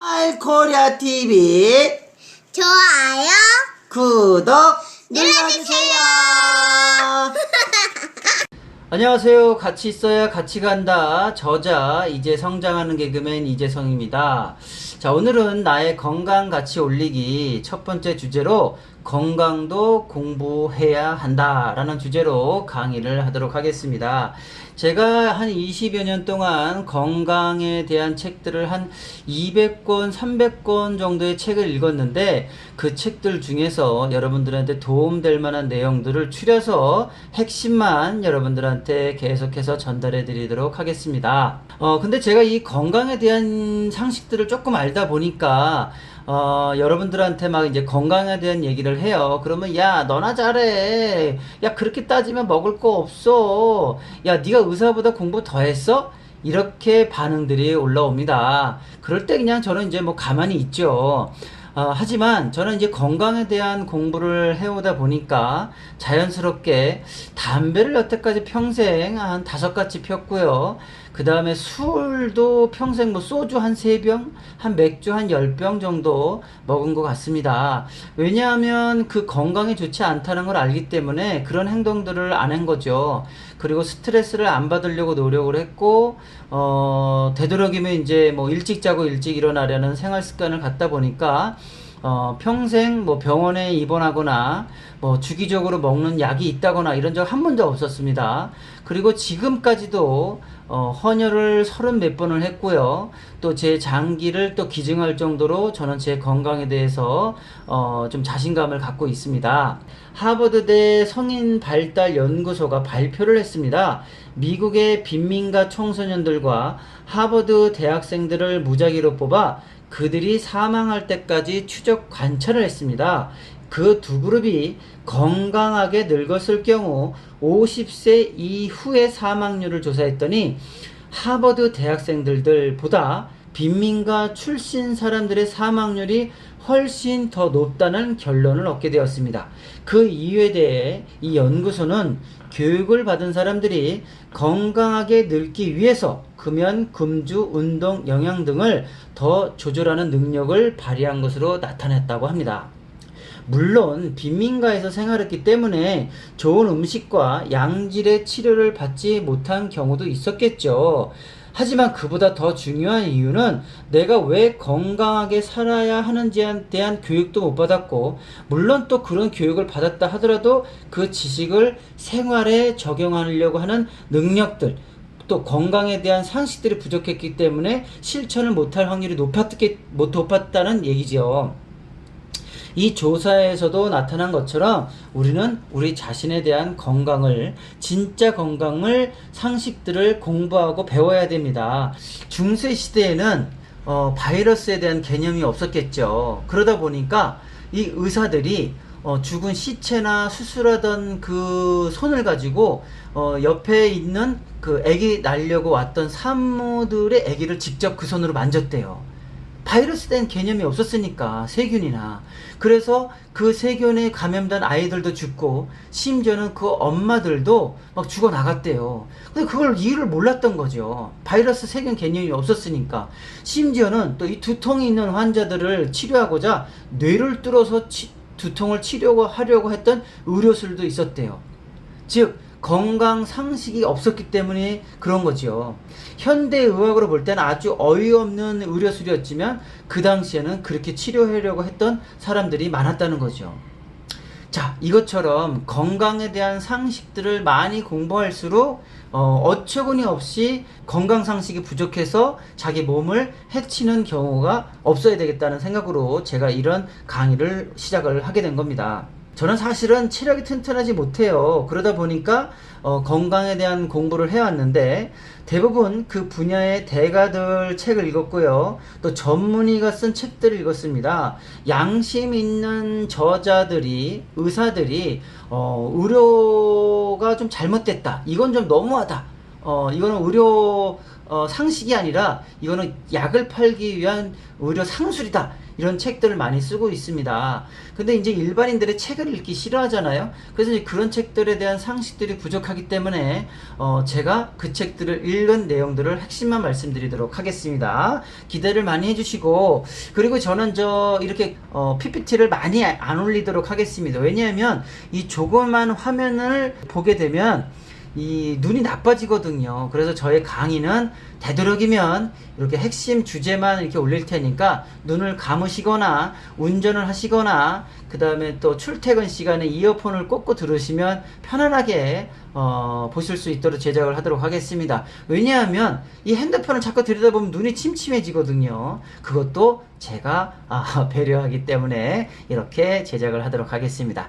알코리아 TV 좋아요 구독 눌러주세요. 안녕하세요. 같이 있어야 같이 간다. 저자 이제 성장하는 개그맨 이재성입니다. 자, 오늘은 나의 건강 같이 올리기 첫 번째 주제로 건강도 공부해야 한다 라는 주제로 강의를 하도록 하겠습니다. 제가 한 20여 년 동안 건강에 대한 책들을 한 200권, 300권 정도의 책을 읽었는데 그 책들 중에서 여러분들한테 도움될 만한 내용들을 추려서 핵심만 여러분들한테 계속해서 전달해 드리도록 하겠습니다. 근데 제가 이 건강에 대한 상식들을 조금 알다 보니까 여러분들한테 막 이제 건강에 대한 얘기를 해요. 그러면 야 너나 잘해. 야 그렇게 따지면 먹을 거 없어. 야 네가 의사보다 공부 더 했어? 이렇게 반응들이 올라옵니다. 그럴 때 그냥 저는 이제 뭐 가만히 있죠. 하지만 저는 이제 건강에 대한 공부를 해오다 보니까 자연스럽게 담배를 여태까지 평생 한 5가지 폈고요. 그 다음에 술도 평생 뭐 소주 한 3병, 한 맥주 한 10병 정도 먹은 것 같습니다. 왜냐하면 그 건강에 좋지 않다는 걸 알기 때문에 그런 행동들을 안 한 거죠. 그리고 스트레스를 안 받으려고 노력을 했고, 되도록이면 이제 뭐 일찍 자고 일찍 일어나려는 생활 습관을 갖다 보니까 평생 뭐 병원에 입원하거나 뭐 주기적으로 먹는 약이 있다거나 이런 적 한 번도 없었습니다. 그리고 지금까지도 헌혈을 30몇 번을 했고요. 또 제 장기를 또 기증할 정도로 저는 제 건강에 대해서 좀 자신감을 갖고 있습니다. 하버드대 성인 발달 연구소가 발표를 했습니다. 미국의 빈민가 청소년들과 하버드 대학생들을 무작위로 뽑아 그들이 사망할 때까지 추적 관찰을 했습니다. 그 두 그룹이 건강하게 늙었을 경우 50세 이후의 사망률을 조사했더니 하버드 대학생들보다 빈민가 출신 사람들의 사망률이 훨씬 더 높다는 결론을 얻게 되었습니다. 그 이유에 대해 이 연구소는 교육을 받은 사람들이 건강하게 늙기 위해서 금연, 금주, 운동, 영양 등을 더 조절하는 능력을 발휘한 것으로 나타났다고 합니다. 물론 빈민가에서 생활했기 때문에 좋은 음식과 양질의 치료를 받지 못한 경우도 있었겠죠. 하지만 그보다 더 중요한 이유는 내가 왜 건강하게 살아야 하는지에 대한 교육도 못 받았고, 물론 또 그런 교육을 받았다 하더라도 그 지식을 생활에 적용하려고 하는 능력들, 또 건강에 대한 상식들이 부족했기 때문에 실천을 못할 확률이 높았다는 얘기죠. 이 조사에서도 나타난 것처럼 우리는 우리 자신에 대한 건강을, 진짜 건강을, 상식들을 공부하고 배워야 됩니다. 중세 시대에는 바이러스에 대한 개념이 없었겠죠. 그러다 보니까 이 의사들이 죽은 시체나 수술하던 그 손을 가지고 옆에 있는 그 아기 낳으려고 왔던 산모들의 아기를 직접 그 손으로 만졌대요. 바이러스에 대한 개념이 없었으니까, 세균이나. 그래서 그 세균에 감염된 아이들도 죽고 심지어는 그 엄마들도 막 죽어나갔대요. 근데 그걸 이유를 몰랐던 거죠. 바이러스 세균 개념이 없었으니까. 심지어는 또 이 두통이 있는 환자들을 치료하고자 뇌를 뚫어서 두통을 치료하려고 했던 의료술도 있었대요. 즉 건강 상식이 없었기 때문에 그런 거죠. 현대의학으로 볼 때는 아주 어이없는 의료술이었지만 그 당시에는 그렇게 치료하려고 했던 사람들이 많았다는 거죠. 자, 이것처럼 건강에 대한 상식들을 많이 공부할수록 어처구니 없이 건강 상식이 부족해서 자기 몸을 해치는 경우가 없어야 되겠다는 생각으로 제가 이런 강의를 시작을 하게 된 겁니다. 저는 사실은 체력이 튼튼하지 못해요. 그러다 보니까 건강에 대한 공부를 해왔는데 대부분 그 분야의 대가들 책을 읽었고요. 또 전문의가 쓴 책들을 읽었습니다. 양심 있는 저자들이, 의사들이 의료가 좀 잘못됐다. 이건 좀 너무하다. 이거는 의료 상식이 아니라 이거는 약을 팔기 위한 오히려 상술이다. 이런 책들을 많이 쓰고 있습니다. 근데 이제 일반인들의 책을 읽기 싫어하잖아요. 그래서 이제 그런 책들에 대한 상식들이 부족하기 때문에 제가 그 책들을 읽은 내용들을 핵심만 말씀드리도록 하겠습니다. 기대를 많이 해주시고, 그리고 저는 이렇게 PPT를 많이 안 올리도록 하겠습니다. 왜냐하면 이 조그만 화면을 보게 되면 이 눈이 나빠지거든요. 그래서 저의 강의는 되도록이면 이렇게 핵심 주제만 이렇게 올릴 테니까 눈을 감으시거나 운전을 하시거나 그 다음에 또 출퇴근 시간에 이어폰을 꽂고 들으시면 편안하게 보실 수 있도록 제작을 하도록 하겠습니다. 왜냐하면 이 핸드폰을 자꾸 들여다보면 눈이 침침해지거든요. 그것도 제가 배려하기 때문에 이렇게 제작을 하도록 하겠습니다.